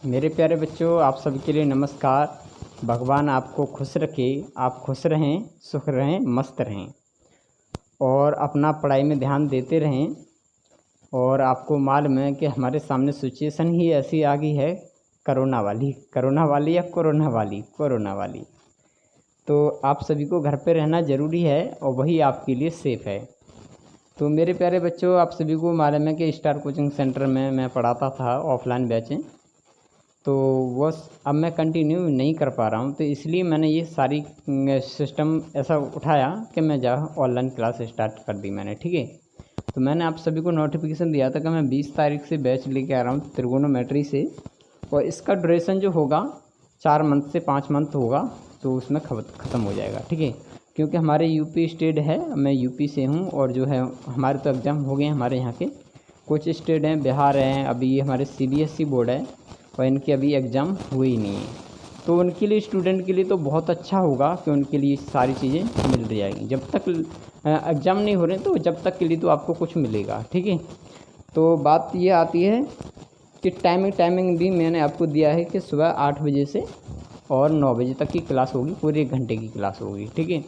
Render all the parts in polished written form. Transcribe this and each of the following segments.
मेरे प्यारे बच्चों, आप सभी के लिए नमस्कार। भगवान आपको खुश रखे, आप खुश रहें, सुख रहें, मस्त रहें और अपना पढ़ाई में ध्यान देते रहें। और आपको मालूम है कि हमारे सामने सिचुएशन ही ऐसी आ गई है, कोरोना वाली या कोरोना वाली। तो आप सभी को घर पे रहना ज़रूरी है और वही आपके लिए सेफ़ है। तो मेरे प्यारे बच्चों, आप सभी को मालूम है कि स्टार कोचिंग सेंटर में मैं पढ़ाता था ऑफलाइन बैचें, तो वो अब मैं कंटिन्यू नहीं कर पा रहा हूँ, तो इसलिए मैंने ये सारी सिस्टम ऐसा उठाया कि मैं ऑनलाइन क्लास स्टार्ट कर दी मैंने। ठीक है, तो मैंने आप सभी को नोटिफिकेशन दिया था कि मैं 20 तारीख से बैच लेके आ रहा हूँ त्रिगोनोमेट्री से, और इसका ड्यूरेशन जो होगा 4 मंथ से 5 मंथ होगा, तो उसमें ख़त्म हो जाएगा। ठीक है, क्योंकि हमारे यूपी स्टेट है, मैं यूपी से हूँ, और जो है हमारे तो एग्ज़ाम हो गए हैं। हमारे यहाँ के कुछ स्टेट हैं, बिहार हैं, अभी ये हमारे CBSE बोर्ड है और इनके अभी एग्ज़ाम हुए ही नहीं है। तो उनके लिए, स्टूडेंट के लिए तो बहुत अच्छा होगा कि उनके लिए सारी चीज़ें मिल जाएंगी। जब तक एग्ज़ाम नहीं हो रहे तो जब तक के लिए तो आपको कुछ मिलेगा। ठीक है, तो बात ये आती है कि टाइमिंग भी मैंने आपको दिया है कि सुबह 8 बजे से और 9 बजे तक की क्लास होगी, पूरे 1 घंटे की क्लास होगी। ठीक है,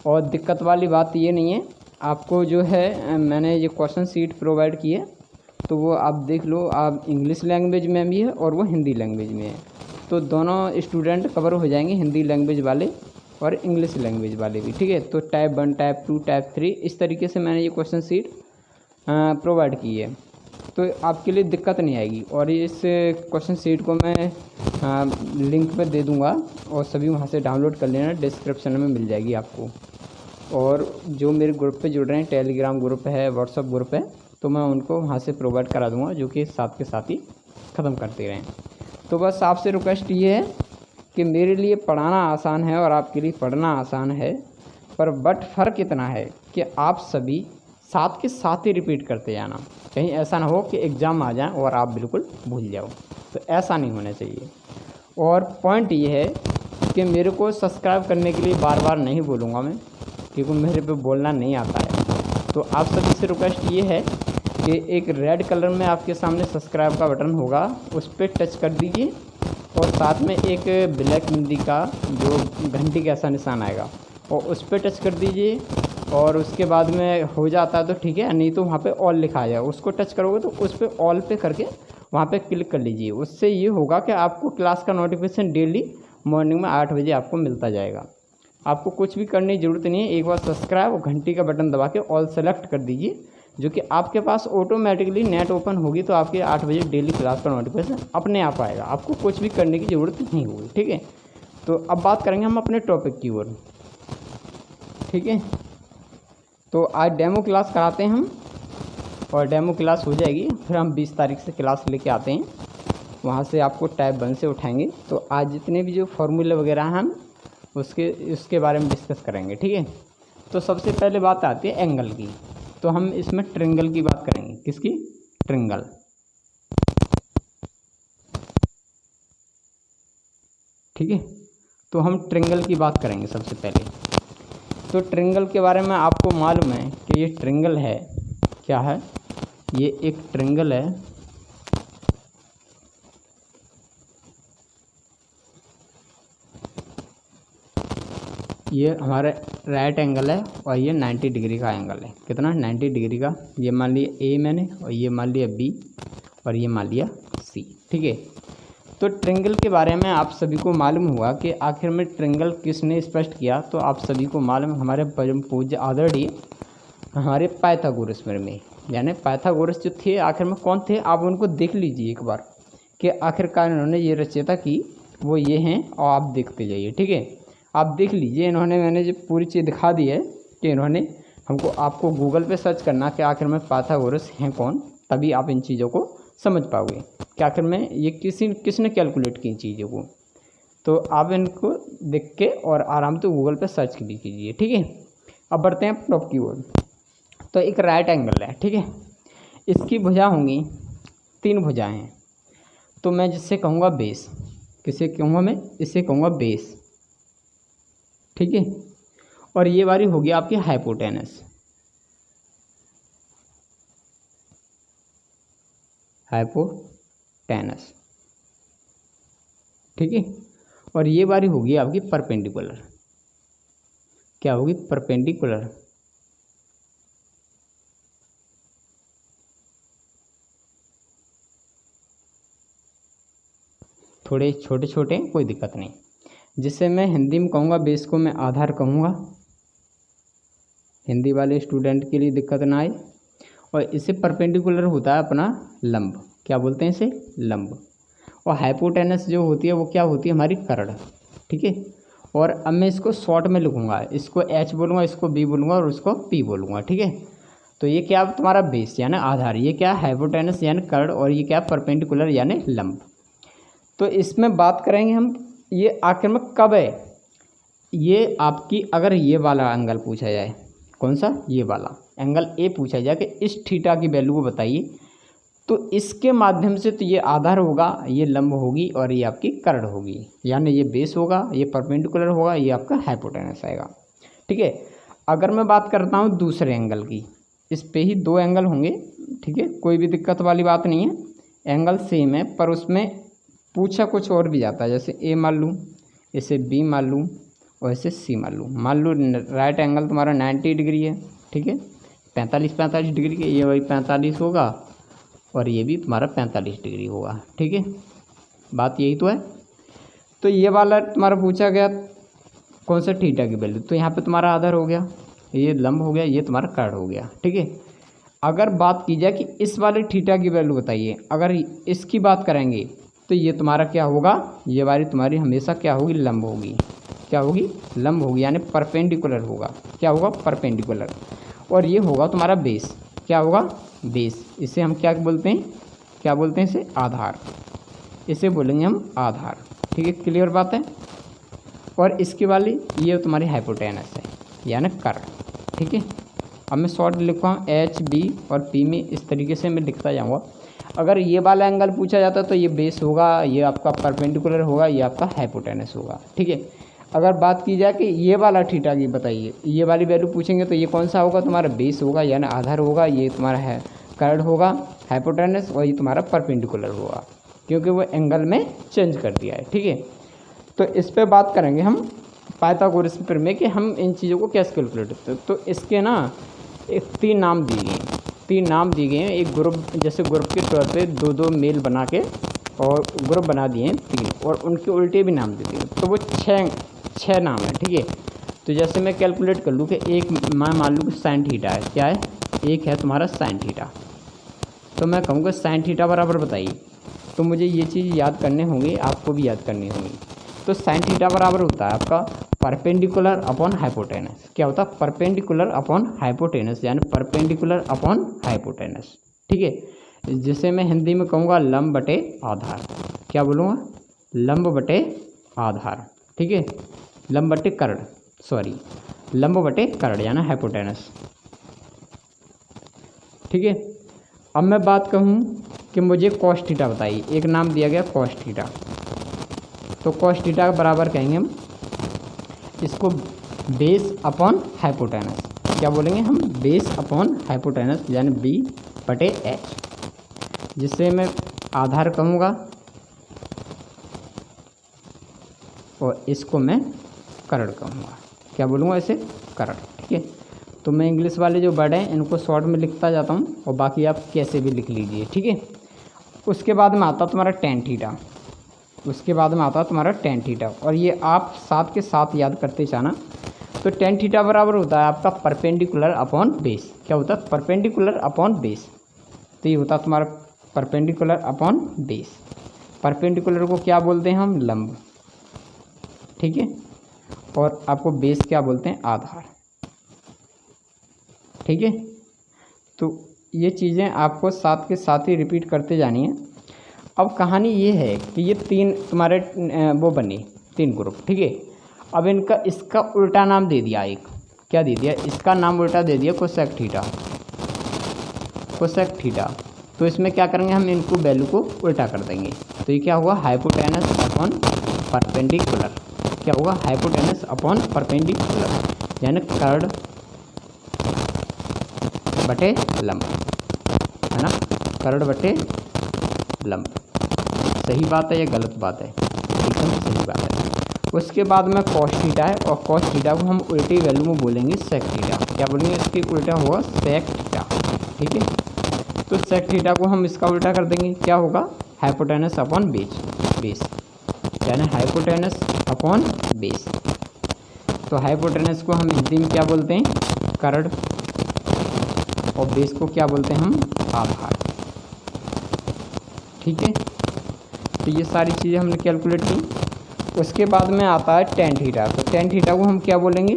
और दिक्कत वाली बात ये नहीं है, आपको जो है मैंने ये क्वेश्चन सीट प्रोवाइड की है, तो वो आप देख लो। आप इंग्लिश लैंग्वेज में भी है और वो हिंदी लैंग्वेज में है, तो दोनों स्टूडेंट कवर हो जाएंगे, हिंदी लैंग्वेज वाले और इंग्लिश लैंग्वेज वाले भी। ठीक है, तो टाइप 1, टाइप 2, टाइप 3 इस तरीके से मैंने ये क्वेश्चन सीट प्रोवाइड की है, तो आपके लिए दिक्कत नहीं आएगी। और इस क्वेश्चन सीट को मैं लिंक पे दे दूँगा और सभी वहाँ से डाउनलोड कर लेना, डिस्क्रिप्शन में मिल जाएगी आपको। और जो मेरे ग्रुप पे जुड़ रहे हैं, टेलीग्राम ग्रुप है, व्हाट्सअप ग्रुप है, तो मैं उनको वहाँ से प्रोवाइड करा दूँगा, जो कि साथ के साथ ही ख़त्म करते रहें। तो बस आपसे रिक्वेस्ट ये है कि मेरे लिए पढ़ाना आसान है और आपके लिए पढ़ना आसान है, पर बट फ़र्क इतना है कि आप सभी साथ के साथ ही रिपीट करते जाना। कहीं ऐसा ना हो कि एग्ज़ाम आ जाए और आप बिल्कुल भूल जाओ, तो ऐसा नहीं होना चाहिए। और पॉइंट ये है कि मेरे को सब्सक्राइब करने के लिए बार बार नहीं बोलूँगा मैं, क्योंकि मेरे पे बोलना नहीं आता है। तो आप सभी से रिक्वेस्ट ये है कि एक रेड कलर में आपके सामने सब्सक्राइब का बटन होगा, उस पर टच कर दीजिए, और साथ में एक ब्लैक हिंदी का जो घंटी का ऐसा निशान आएगा, और उस पर टच कर दीजिए। और उसके बाद में हो जाता है तो ठीक है, नहीं तो वहाँ पे ऑल लिखा आ जाएगा, उसको टच करोगे तो उस पर ऑल पे करके वहाँ पे क्लिक कर लीजिए। उससे ये होगा कि आपको क्लास का नोटिफिकेशन डेली मॉर्निंग में 8 बजे आपको मिलता जाएगा। आपको कुछ भी करने की ज़रूरत नहीं है, एक बार सब्सक्राइब और घंटी का बटन दबा के ऑल सेलेक्ट कर दीजिए, जो कि आपके पास ऑटोमेटिकली नेट ओपन होगी, तो आपके 8 बजे डेली क्लास का नोटिफिकेशन अपने आप आएगा, आपको कुछ भी करने की ज़रूरत नहीं होगी। ठीक है, तो अब बात करेंगे हम अपने टॉपिक की ओर। ठीक है, तो आज डेमो क्लास कराते हैं हम, और डेमो क्लास हो जाएगी, फिर हम 20 तारीख से क्लास लेके आते हैं, वहाँ से आपको टाइप 1 से उठाएंगे। तो आज जितने भी जो फॉर्मूले वगैरह हैं हम उसके बारे में डिस्कस करेंगे। ठीक है, तो सबसे पहले बात आती है एंगल की, तो हम इसमें ट्रिंगल की बात करेंगे। किसकी? ट्रिंगल। ठीक है, तो हम ट्रिंगल की बात करेंगे सबसे पहले। तो ट्रिंगल के बारे में आपको मालूम है कि ये ट्रिंगल है, क्या है? ये एक ट्रिंगल है, ये हमारा राइट एंगल है और ये 90 डिग्री का एंगल है। कितना? 90 डिग्री का। ये मान लिया ए मैंने, और ये मान लिया बी, और ये मान लिया सी। ठीक है, तो ट्रिंगल के बारे में आप सभी को मालूम हुआ कि आखिर में ट्रिंगल किसने स्पष्ट किया। तो आप सभी को मालूम, हमारे परम पूज्य आदरणीय हमारे पाइथागोरस में, यानी पाइथागोरस जो थे आखिर में कौन थे, आप उनको देख लीजिए एक बार कि आखिरकार इन्होंने ये रचयिता की वो ये हैं, और आप देखते जाइए। ठीक है, आप देख लीजिए, इन्होंने, मैंने जो पूरी चीज़ दिखा दी है कि इन्होंने हमको, आपको गूगल पे सर्च करना कि आखिर में पाइथागोरस हैं कौन, तभी आप इन चीज़ों को समझ पाओगे कि आखिर में ये किसने कैलकुलेट की इन चीज़ों को। तो आप इनको देख के और आराम से गूगल पे सर्च भी कीजिए। ठीक है, अब बढ़ते हैं टॉप की ओर। तो एक राइट एंगल है, ठीक है, इसकी भुजा होंगी 3 भुजाएं हैं, तो मैं जिससे कहूँगा बेस, किसे कहूँगा मैं? इससे कहूँगा बेस। ठीक है, और ये वाली होगी आपकी हाइपोटेनस। हाइपोटेनस, ठीक है। और ये वाली होगी आपकी परपेंडिकुलर, क्या होगी, परपेंडिकुलर। थोड़े छोटे छोटे, कोई दिक्कत नहीं। जिससे मैं हिंदी में कहूँगा बेस को मैं आधार कहूँगा, हिंदी वाले स्टूडेंट के लिए दिक्कत ना आए। और इससे परपेंडिकुलर होता है अपना लंब, क्या बोलते हैं इसे, लंब। और हाइपोटेनस जो होती है वो क्या होती है, हमारी कर्ण, ठीक है। और अब मैं इसको शॉर्ट में लिखूँगा, इसको एच बोलूँगा, इसको बी बोलूँगा और उसको पी बोलूँगा, ठीक है। तो ये क्या तुम्हारा बेस यानी आधार, ये क्या हाइपोटेनस यानी कर्ण, और ये क्या परपेंडिकुलर यानी लंब। तो इसमें बात करेंगे हम, ये आखिर में कब है, ये आपकी अगर ये वाला एंगल पूछा जाए, कौन सा, ये वाला एंगल ए पूछा जाए कि इस थीटा की वैल्यू को बताइए, तो इसके माध्यम से तो ये आधार होगा, ये लंब होगी और ये आपकी कर्ण होगी, यानी ये बेस होगा, ये परपेंडिकुलर होगा, ये आपका हाइपोटेनस आएगा, ठीक है। अगर मैं बात करता हूँ दूसरे एंगल की, इस पे ही दो एंगल होंगे, ठीक है, कोई भी दिक्कत वाली बात नहीं है, एंगल सेम है, पर उसमें पूछा कुछ और भी जाता है। जैसे ए मान लूँ, इसे बी मान लूँ और इसे सी मान लूँ। मान लो राइट एंगल तुम्हारा 90 डिग्री है, ठीक है, 45 डिग्री के, ये वही 45 होगा और ये भी तुम्हारा 45 डिग्री होगा, ठीक है, बात यही तो है। तो ये वाला तुम्हारा पूछा गया कौन सा थीटा की वैल्यू, तो यहाँ पे तुम्हारा आधार हो गया, ये लंब हो गया, ये तुम्हारा कर्ण हो गया, ठीक है। अगर बात की जाए कि इस वाले थीटा की वैल्यू बताइए, अगर इसकी बात करेंगे तो ये तुम्हारा क्या होगा, ये वाली तुम्हारी हमेशा क्या होगी, लंब होगी, क्या होगी, लंब होगी, यानी परपेंडिकुलर होगा, क्या होगा, परपेंडिकुलर। और ये होगा तुम्हारा बेस, क्या होगा, बेस। इसे हम क्या बोलते हैं, क्या बोलते हैं इसे, आधार, इसे बोलेंगे हम आधार, ठीक है, क्लियर बात है। और इसकी वाली ये तुम्हारी हाइपोटेनस है यानी कर्ण, ठीक है। अब मैं शॉर्ट लिखता हूँ एच बी और पी में, इस तरीके से मैं लिखता जाऊँगा। अगर ये वाला एंगल पूछा जाता है तो ये बेस होगा, ये आपका परपेंडिकुलर होगा, ये आपका हाइपोटेनस होगा, ठीक है। अगर बात की जाए कि ये वाला थीटा की बताइए, ये वाली वैल्यू पूछेंगे तो ये कौन सा होगा, तुम्हारा बेस होगा यानी आधार होगा, ये तुम्हारा है कर्ण होगा, हाइपोटेनस, और ये तुम्हारा परपेंडिकुलर होगा, क्योंकि वो एंगल में चेंज कर दिया है, ठीक है। तो इस पर बात करेंगे हम पाइथागोरस प्रमेय कि हम इन चीज़ों को कैसे कैलकुलेट करते हैं। तो इसके ना एक तीन नाम दिए गए हैं, एक ग्रुप, जैसे ग्रुप के तौर पे दो दो मेल बना के और ग्रुप बना दिए हैं तीन, और उनके उल्टे भी नाम दे दिए, तो वो छः नाम है, ठीक है। तो जैसे मैं कैलकुलेट कर लूँ कि एक मैं मान लूँ कि साइन थीटा है, क्या है, एक है तुम्हारा साइन थीटा, तो मैं कहूँगा साइन थीटा बराबर बताइए, तो मुझे ये चीज़ याद करने होंगी, आपको भी याद करनी होंगी। तो साइन थीटा बराबर होता है आपका परपेंडिकुलर अपॉन हाइपोटेनस, क्या होता है, परपेंडिकुलर अपॉन हाइपोटेनस, यानी परपेंडिकुलर अपॉन हाइपोटेनस, ठीक है। जिसे मैं हिंदी में कहूँगा लंब बटे आधार, क्या बोलूँगा, लंब बटे आधार, ठीक है, लंब बटे कर्ण, सॉरी, लंब बटे कर्ण यानी हाइपोटेनस, ठीक है। अब मैं बात कहूँ कि मुझे कॉस थीटा बताइए, एक नाम दिया गया कॉस थीटा, तो कॉस थीटा बराबर कहेंगे हम इसको बेस अपॉन हाइपोटेनस, क्या बोलेंगे हम, बेस अपॉन हाइपोटेनस यानी बी बटे एच, जिससे मैं आधार कहूँगा और इसको मैं कर्ण कहूँगा, क्या बोलूँगा इसे, कर्ण, ठीक है। तो मैं इंग्लिश वाले जो वर्ड हैं इनको शॉर्ट में लिखता जाता हूँ और बाकी आप कैसे भी लिख लीजिए, ठीक है। उसके बाद में आता तुम्हारा टेन थीटा, उसके बाद में आता तुम्हारा टेन थीटा, और ये आप साथ के साथ याद करते जाना। तो टेन थीटा बराबर होता है आपका परपेंडिकुलर अपॉन बेस, क्या होता है, परपेंडिकुलर अपॉन बेस, तो ये होता है तुम्हारा परपेंडिकुलर अपॉन बेस। परपेंडिकुलर को क्या बोलते हैं हम, लंब, ठीक है, और आपको बेस क्या बोलते हैं, आधार, ठीक है। तो ये चीज़ें आपको साथ के साथ ही रिपीट करते जानी है। अब कहानी ये है कि ये तीन तुम्हारे वो बने, तीन ग्रुप, ठीक है। अब इनका इसका उल्टा नाम दे दिया, एक क्या दे दिया, इसका नाम उल्टा दे दिया कोसेक थीटा, कोसेक थीटा। तो इसमें क्या करेंगे हम, इनको वैल्यू को उल्टा कर देंगे, तो ये क्या होगा, हाइपोटेनस अपॉन परपेंडिकुलर, क्या होगा, हाइपोटेनस अपॉन परपेंडिकुलर यानी कर्ण बटे लंब, है ना, कर्ण बटे लंब। सही बात है या गलत बात है? एकदम सही बात है। उसके बाद में कॉस थीटा है, और कॉस थीटा को हम उल्टी वैल्यू में बोलेंगे सेक थीटा। क्या बोलेंगे? इसके उल्टा होगा सेक थीटा। ठीक है, तो सेक थीटा को हम इसका उल्टा कर देंगे, क्या होगा? हाइपोटेनस अपॉन बेस, यानी हाइपोटेनस अपॉन बेस। तो हाइपोटेनस को हम हिंदी में क्या बोलते हैं? करड़, और बेस को क्या बोलते हैं हम? आधार। ठीक है, तो ये सारी चीज़ें हमने कैलकुलेट की। उसके बाद में आता है टेन थीटा। तो टेन थीटा को हम क्या बोलेंगे?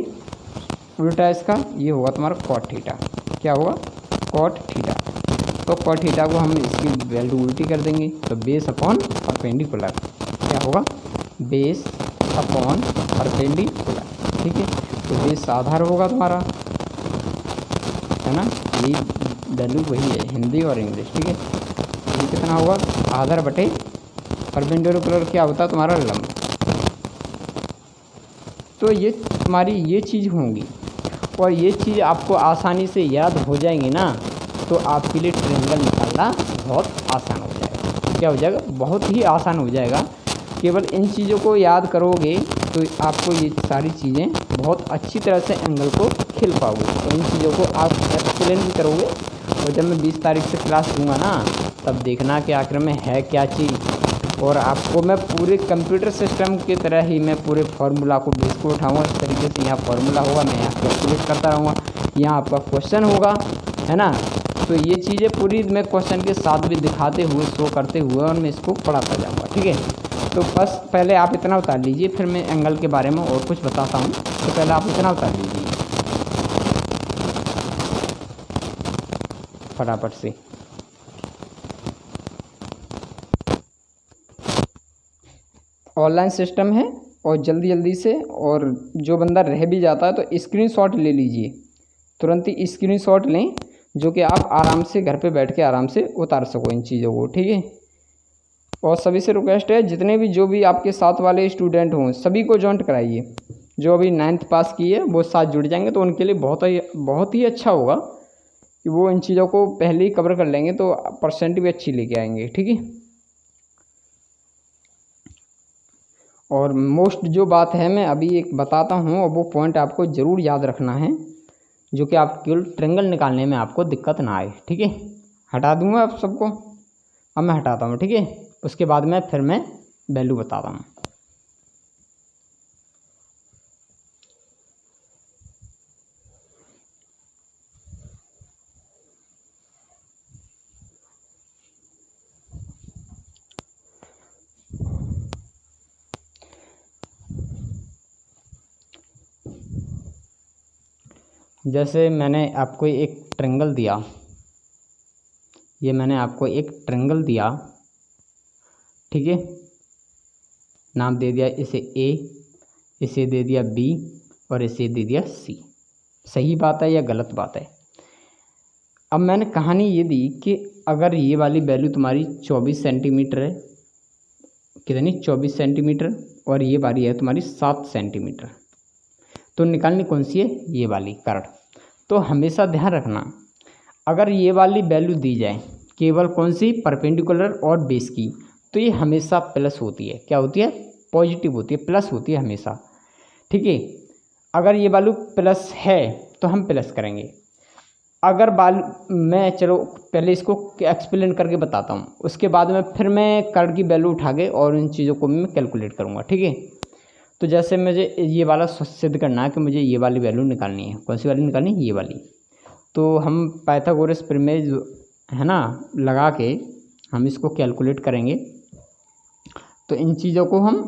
उल्टा इसका ये होगा तुम्हारा कॉट थीटा। क्या होगा? Cot theta. तो कॉट थीटा को हम इसकी वैल्यू उल्टी कर देंगे, तो बेस अपॉन परपेंडिकुलर। क्या होगा? Base upon perpendicular. ठीक है, तो बेस आधार होगा तुम्हारा, है ना? ये वैल्यू वही है हिंदी और इंग्लिश। ठीक है, ये कितना होगा? आधार बटे परपेंडिकुलर क्या होता है तुम्हारा? लंब। तो ये तुम्हारी ये चीज़ होंगी, और ये चीज़ आपको आसानी से याद हो जाएंगी ना, तो आपके लिए ट्रायंगल निकालना बहुत आसान हो जाएगा। क्या हो जाएगा? बहुत ही आसान हो जाएगा। केवल इन चीज़ों को याद करोगे तो आपको ये सारी चीज़ें बहुत अच्छी तरह से एंगल को खिल पाओगे। तो इन चीज़ों को आप एक्सप्लेन भी करोगे, और जब मैं 20 तारीख से क्लास दूँगा ना, तब देखना कि आखिर में है क्या चीज़। और आपको मैं पूरे कंप्यूटर सिस्टम की तरह ही मैं पूरे फार्मूला को बेस को उठाऊँगा। इस तरीके से यहाँ फार्मूला होगा, मैं यहाँ कैलकुलेट करता रहूँगा, यहाँ आपका क्वेश्चन होगा, है ना? तो ये चीज़ें पूरी मैं क्वेश्चन के साथ भी दिखाते हुए, शो करते हुए, और मैं इसको पढ़ाता जाऊँगा। ठीक है, तो बस पहले आप इतना उतार लीजिए, फिर मैं एंगल के बारे में और कुछ बताता हूँ। तो पहले आप इतना उतार लीजिए फटाफट से। ऑनलाइन सिस्टम है, और जल्दी जल्दी से, और जो बंदा रह भी जाता है तो स्क्रीनशॉट ले लीजिए, तुरंत ही स्क्रीनशॉट लें, जो कि आप आराम से घर पे बैठ के आराम से उतार सको इन चीज़ों को। ठीक है, और सभी से रिक्वेस्ट है, जितने भी जो भी आपके साथ वाले स्टूडेंट हों, सभी को जॉइंट कराइए। जो अभी 9th पास की है वो साथ जुड़ जाएंगे, तो उनके लिए बहुत ही अच्छा होगा कि वो इन चीज़ों को पहले ही कवर कर लेंगे, तो परसेंट भी अच्छी लेके आएंगे। ठीक है, और मोस्ट जो बात है मैं अभी एक बताता हूँ, और वो पॉइंट आपको ज़रूर याद रखना है, जो कि आप केवल ट्रायंगल निकालने में आपको दिक्कत ना आए। ठीक है, हटा दूँगा आप सबको, अब मैं हटाता हूँ। ठीक है, उसके बाद में फिर मैं वैल्यू बताता हूँ। जैसे मैंने आपको एक ट्रायंगल दिया, ये मैंने आपको एक ट्रायंगल दिया। ठीक है, नाम दे दिया इसे ए, इसे दे दिया बी, और इसे दे दिया सी। सही बात है या गलत बात है? अब मैंने कहानी ये दी कि अगर ये वाली वैल्यू तुम्हारी 24 सेंटीमीटर है, कितनी? 24 सेंटीमीटर, और ये वाली है तुम्हारी 7 सेंटीमीटर, तो निकालनी कौन सी है? ये वाली करड़। तो हमेशा ध्यान रखना, अगर ये वाली वैल्यू दी जाए केवल कौन सी? परपेंडिकुलर और बेस की, तो ये हमेशा प्लस होती है। क्या होती है? पॉजिटिव होती है, प्लस होती है हमेशा। ठीक है, अगर ये वैल्यू प्लस है तो हम प्लस करेंगे। अगर मैं चलो पहले इसको एक्सप्लेन करके बताता हूँ, उसके बाद में फिर मैं करड़ की वैल्यू उठा के और इन चीज़ों को मैं कैलकुलेट करूँगा। ठीक है, तो जैसे मुझे ये वाला सिद्ध करना है कि मुझे ये वाली वैल्यू निकालनी है। कौन सी वाली निकालनी है? ये वाली। तो हम पाइथागोरस प्रमेय है ना लगा के हम इसको कैलकुलेट करेंगे। तो इन चीज़ों को हम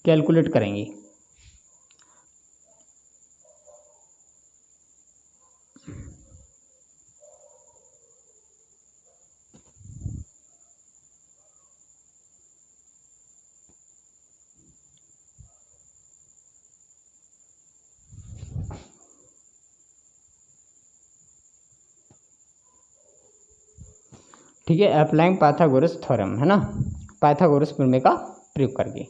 कैलकुलेट करेंगे। ठीक है, अप्लाइंग पाइथागोरस थ्योरम, है ना, पाइथागोरस प्रमेय का प्रयोग करके।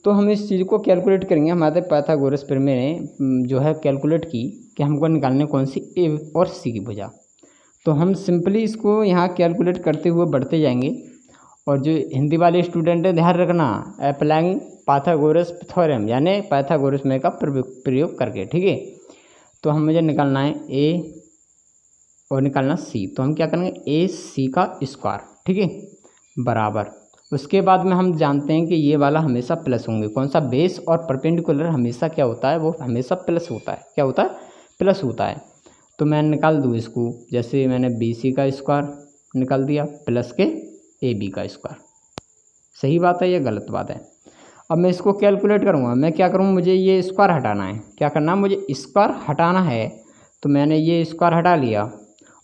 तो हम इस चीज़ को कैलकुलेट करेंगे। हमारे पाइथागोरस प्रमेय ने जो है कैलकुलेट की कि हमको निकालने कौन सी ए और सी की भुजा। तो हम सिंपली इसको यहाँ कैलकुलेट करते हुए बढ़ते जाएंगे, और जो हिंदी वाले स्टूडेंट है ध्यान रखना, अप्लाइंग पाइथागोरस थ्योरम यानी पाइथागोरस में का प्रयोग करके, ठीक है। तो हम मुझे निकालना है ए और निकालना सी, तो हम क्या करेंगे ए सी का स्क्वायर, ठीक है, बराबर। उसके बाद में हम जानते हैं कि ये वाला हमेशा प्लस होंगे, कौन सा, बेस और परपेंडिकुलर हमेशा क्या होता है, वो हमेशा प्लस होता है, क्या होता है, प्लस होता है। तो मैं निकाल दूँ इसको, जैसे मैंने बी सी का स्क्वायर निकाल दिया प्लस के ए बी का स्क्वायर। सही बात है या गलत बात है? अब मैं इसको कैलकुलेट करूँगा, मैं क्या करूँ, मुझे ये स्क्वायर हटाना है, क्या करना है, मुझे स्क्वायर हटाना है। तो मैंने ये स्क्वायर हटा लिया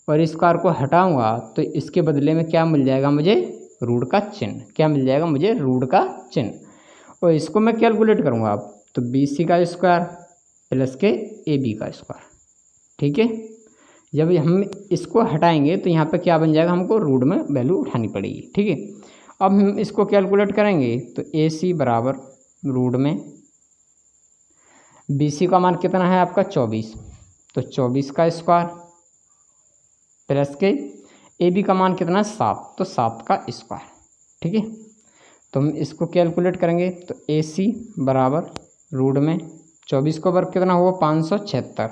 और स्क्वायर को हटाऊँगा तो इसके बदले में क्या मिल जाएगा मुझे, रूट का चिन्ह, क्या मिल जाएगा मुझे, रूट का चिन्ह। और इसको मैं कैलकुलेट करूँगा अब, तो बी सी का स्क्वायर प्लस के ए बी का स्क्वायर, ठीक है। जब हम इसको हटाएंगे तो यहाँ पे क्या बन जाएगा, हमको रूट में वैल्यू उठानी पड़ेगी, ठीक है। अब हम इसको कैलकुलेट करेंगे तो ए सी बराबर रूट में बी सी का मान कितना है आपका 24, तो 24 का स्क्वायर प्लस के ए बी का मान कितना है 7, तो 7 का स्क्वायर, ठीक है। तो हम इसको कैलकुलेट करेंगे तो ए सी बराबर रूट में 24 को वर्ग कितना होगा 576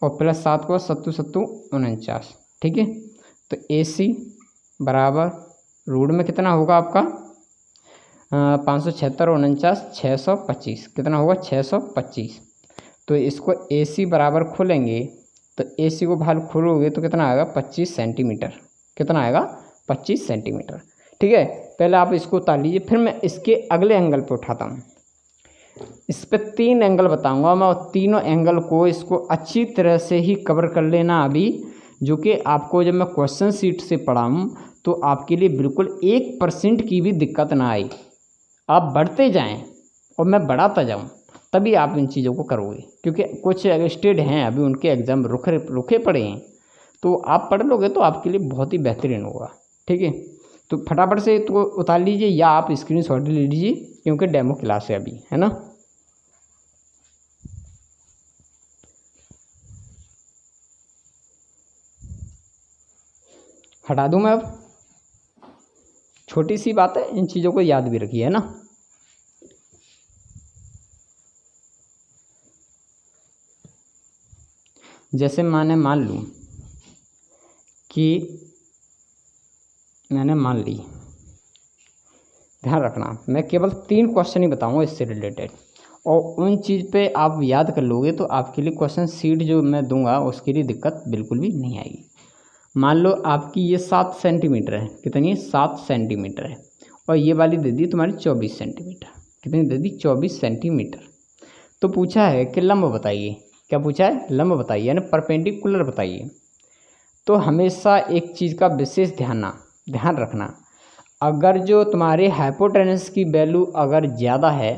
और प्लस 7 को 7 7 49, ठीक है। तो ए सी बराबर रूट में कितना होगा आपका 576 और 49 625, कितना होगा 625। तो इसको ए सी बराबर खोलेंगे तो ए सी को बाहर खोलोगे तो कितना आएगा 25 सेंटीमीटर, कितना आएगा 25 सेंटीमीटर, ठीक है। पहले आप इसको उतार लीजिए, फिर मैं इसके अगले एंगल पे उठाता हूँ। इस पर 3 एंगल बताऊंगा मैं, और तीनों एंगल को इसको अच्छी तरह से ही कवर कर लेना अभी, जो कि आपको जब मैं क्वेश्चन शीट से पढ़ाऊँ तो आपके लिए बिल्कुल 1% की भी दिक्कत ना आए। आप बढ़ते जाएं और मैं बढ़ाता जाऊं, तभी आप इन चीज़ों को करोगे, क्योंकि कुछ स्टेट हैं अभी उनके एग्ज़ाम रुके पड़े हैं, तो आप पढ़ लोगे तो आपके लिए बहुत ही बेहतरीन होगा, ठीक है। तो फटाफट से तो उतार लीजिए या आप स्क्रीनशॉट ले लीजिए, क्योंकि डेमो क्लास है अभी, है ना। हटा दूं मैं अब, छोटी सी बात है, इन चीज़ों को याद भी रखिए, है ना। जैसे मान लूँ कि मैंने मान ली, ध्यान रखना मैं केवल 3 क्वेश्चन ही बताऊंगा इससे रिलेटेड, और उन चीज़ पे आप याद कर लोगे तो आपके लिए क्वेश्चन सीट जो मैं दूंगा उसके लिए दिक्कत बिल्कुल भी नहीं आएगी। मान लो आपकी ये 7 सेंटीमीटर है, कितनी है 7 सेंटीमीटर है, और ये वाली दे दी तुम्हारी 24 सेंटीमीटर, कितनी दे दी 24 सेंटीमीटर। तो पूछा है कि लंब बताइए, क्या पूछा है, लंब बताइए यानी परपेंडिकुलर बताइए। तो हमेशा एक चीज़ का विशेष ध्यान रखना, अगर जो तुम्हारे हाइपोटेनस की वैल्यू अगर ज़्यादा है,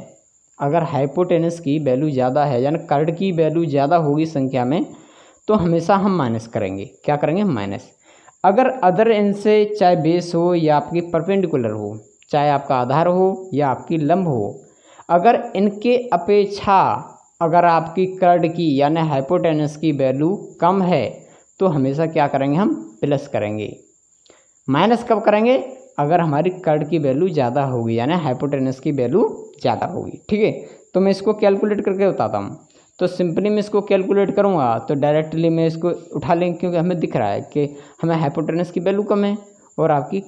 अगर हाइपोटेनस की वैल्यू ज़्यादा है यानी कर्ड की वैल्यू ज़्यादा होगी संख्या में, तो हमेशा हम माइनस करेंगे, क्या करेंगे माइनस। अगर अदर एंड से चाहे बेस हो या आपकी परपेंडिकुलर हो, चाहे आपका आधार हो या आपकी लंब हो, अगर इनके अपेक्षा अगर आपकी कर्ड की यानी हाइपोटेनस की वैल्यू कम है तो हमेशा क्या करेंगे, हम प्लस करेंगे। माइनस कब करेंगे, अगर हमारी कर्ड की वैल्यू ज़्यादा होगी यानी हाइपोटेनस की वैल्यू ज़्यादा होगी, ठीक है। तो मैं इसको कैलकुलेट करके बताता हूँ। तो सिंपली मैं इसको कैलकुलेट करूँगा तो डायरेक्टली मैं इसको उठा लेंगे, क्योंकि हमें दिख रहा है कि हमें हाइपोटेनस की वैल्यू कम है और आपकी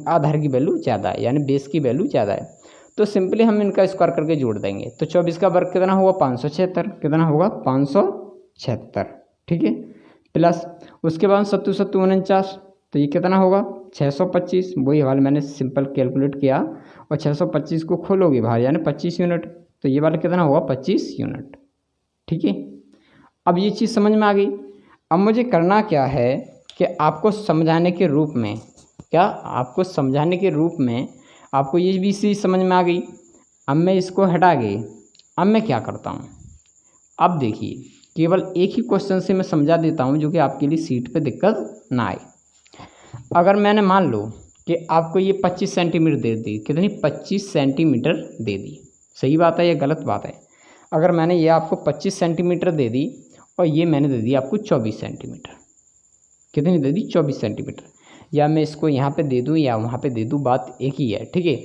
आधार की वैल्यू ज़्यादा है यानी बेस की वैल्यू ज़्यादा है। तो सिंपली हम इनका स्क्वायर करके जोड़ देंगे, तो 24 का वर्ग कितना होगा 576, कितना होगा 576, ठीक है। प्लस उसके बाद 7 7 49, तो ये कितना होगा 625, वही हवाला मैंने सिंपल कैलकुलेट किया, और 625 को खोलोगे बाहर यानी 25 यूनिट, तो ये वाला कितना होगा 25 यूनिट, ठीक है। अब ये चीज़ समझ में आ गई। अब मुझे करना क्या है कि आपको समझाने के रूप में, क्या आपको समझाने के रूप में आपको ये भी चीज़ समझ में आ गई। अब मैं इसको हटा गई, अब मैं क्या करता हूँ, अब देखिए केवल एक ही क्वेश्चन से मैं समझा देता हूँ जो कि आपके लिए सीट पे दिक्कत ना आए। अगर मैंने मान लो कि आपको ये 25 सेंटीमीटर दे दी, कितनी 25 सेंटीमीटर दे दी, सही बात है या गलत बात है। अगर मैंने ये आपको 25 सेंटीमीटर दे दी और ये मैंने दे दी आपको 24 सेंटीमीटर, कितनी दे दी 24 सेंटीमीटर, या मैं इसको यहाँ पे दे दूँ या वहाँ पे दे दूँ, बात एक ही है। ठीक है,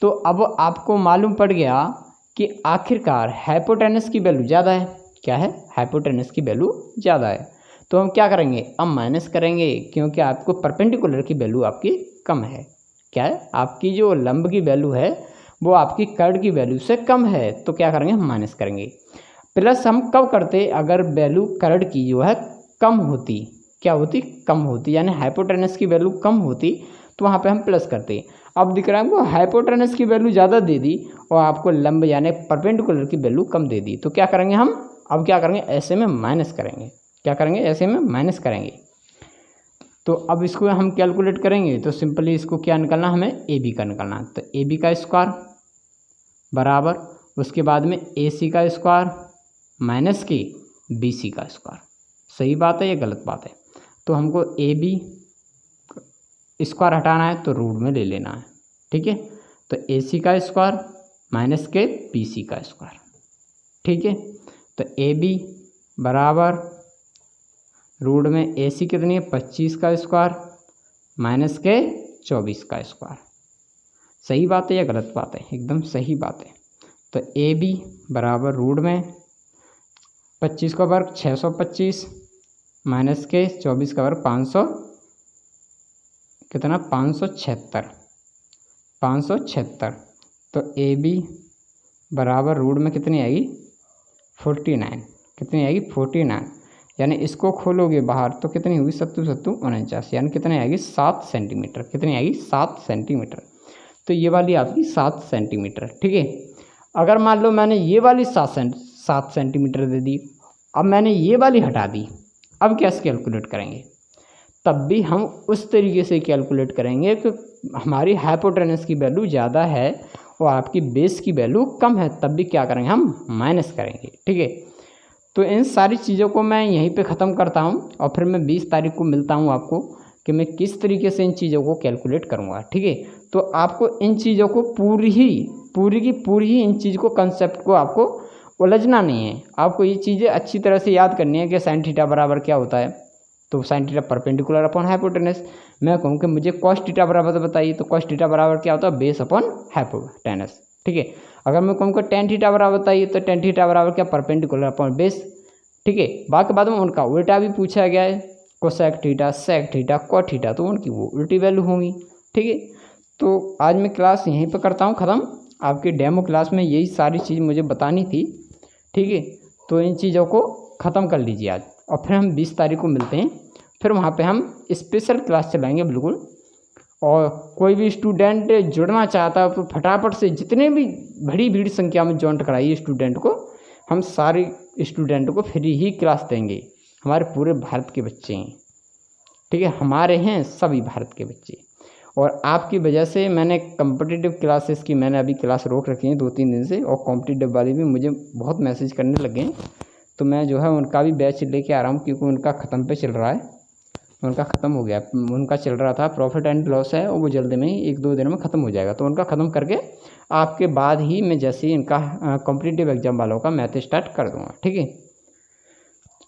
तो अब आपको मालूम पड़ गया कि आखिरकार हाइपोटेनस की वैल्यू ज़्यादा है। क्या है? हाइपोटेनस की वैल्यू ज़्यादा है। तो हम क्या करेंगे? अब माइनस करेंगे, क्योंकि आपको परपेंडिकुलर की वैल्यू आपकी कम है। क्या है? आपकी जो लंब की वैल्यू है वो आपकी कर्ड की वैल्यू से कम है, तो क्या करेंगे? हम माइनस करेंगे। प्लस हम कब करते? अगर वैल्यू कर्ड की जो है कम होती, क्या होती? कम होती, यानी हाइपोटेनस की वैल्यू कम होती, तो वहाँ पे हम प्लस करते। अब दिख रहा है हमको हाइपोटेनस की वैल्यू ज़्यादा दे दी और आपको लंब यानी परपेंडिकुलर की वैल्यू कम दे दी, तो क्या करेंगे हम? अब क्या करेंगे? ऐसे में माइनस करेंगे। क्या करेंगे? ऐसे में माइनस करेंगे। तो अब इसको हम कैलकुलेट करेंगे तो सिंपली इसको क्या निकालना? हमें ए बी का निकालना। तो ए बी का स्क्वायर बराबर उसके बाद में ए सी का स्क्वायर माइनस के बी सी का स्क्वायर। सही बात है या गलत बात है? तो हमको ए बी स्क्वायर हटाना है तो रूट में ले लेना है। ठीक है, तो ए सी का स्क्वायर माइनस के बी सी का स्क्वायर। ठीक है, तो ए बी बराबर रूट में ए सी कितनी है? 25 का स्क्वायर माइनस के 24 का स्क्वायर। सही बात है या गलत बात है? एकदम सही बात है। तो ए बी बराबर रूट में 25 का वर्ग 625 माइनस के 24 का वर्ग 500 कितना? 576। तो ए बी बराबर रूट में कितनी आएगी? 49। कितनी आएगी? 49। यानी इसको खोलोगे बाहर तो कितनी होगी? 7 यानी कितनी आएगी? 7 सेंटीमीटर। कितनी आएगी? 7 सेंटीमीटर। तो ये वाली आपकी 7 सेंटीमीटर। ठीक है, अगर मान लो मैंने ये वाली 7 सेंटीमीटर दे दी, अब मैंने ये वाली हटा दी, अब कैसे कैलकुलेट करेंगे? तब भी हम उस तरीके से कैलकुलेट करेंगे कि हमारी हाइपोटेनस की वैल्यू ज़्यादा है और आपकी बेस की वैल्यू कम है, तब भी क्या करेंगे? हम माइनस करेंगे। ठीक है, तो इन सारी चीज़ों को मैं यहीं पे ख़त्म करता हूँ और फिर मैं 20 तारीख को मिलता हूँ आपको कि मैं किस तरीके से इन चीज़ों को कैलकुलेट करूँगा। ठीक है, तो आपको इन चीज़ों को पूरी की पूरी इन चीज़ को कंसेप्ट को आपको उलझना नहीं है। आपको ये चीज़ें अच्छी तरह से याद करनी है कि साइन थीटा बराबर क्या होता है। तो sine theta perpendicular upon hypotenuse. मैं कहूँ कि मुझे कॉस थीटा बराबर बताइए, तो कॉस थीटा बराबर क्या होता है? Base upon hypotenuse. ठीक है, अगर मैं कहूँ कि टेन थीटा बराबर बताइए, तो टेन थीटा बराबर क्या? Perpendicular upon base. ठीक है, बाकी बाद में उनका उल्टा भी पूछा गया है, cosec theta, sec theta, cot theta, तो उनकी वो उल्टी वैल्यू होंगी। ठीक है, तो आज मैं क्लास यहीं पर करता हूँ ख़त्म। आपके डेमो क्लास में यही सारी चीज़ मुझे बतानी थी। ठीक है, तो इन चीज़ों को ख़त्म कर लीजिए आज, और फिर हम 20 तारीख को मिलते हैं। फिर वहाँ पे हम स्पेशल क्लास चलाएंगे बिल्कुल। और कोई भी स्टूडेंट जुड़ना चाहता है तो फटाफट से जितने भी बड़ी भीड़ संख्या में जॉइंट कराइए स्टूडेंट को। हम सारे स्टूडेंट को फ्री ही क्लास देंगे। हमारे पूरे भारत के बच्चे हैं। ठीक है, हमारे हैं सभी भारत के बच्चे। और आपकी वजह से मैंने कॉम्पिटिटिव क्लासेस की मैंने अभी क्लास रोक रखी है 2-3 दिन से, और कॉम्पिटिटिव वाले भी मुझे बहुत मैसेज करने लगे हैं। तो मैं जो है उनका भी बैच लेके आ रहा हूँ, क्योंकि उनका ख़त्म पे चल रहा है। उनका ख़त्म हो गया, उनका चल रहा था प्रॉफिट एंड लॉस है, और वो जल्दी में ही 1-2 दिन में ख़त्म हो जाएगा। तो उनका ख़त्म करके आपके बाद ही मैं जैसे ही इनका कॉम्पिटिटिव एग्ज़ाम वालों का मैथ स्टार्ट कर दूँगा। ठीक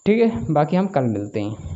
है, बाकी हम कल मिलते हैं।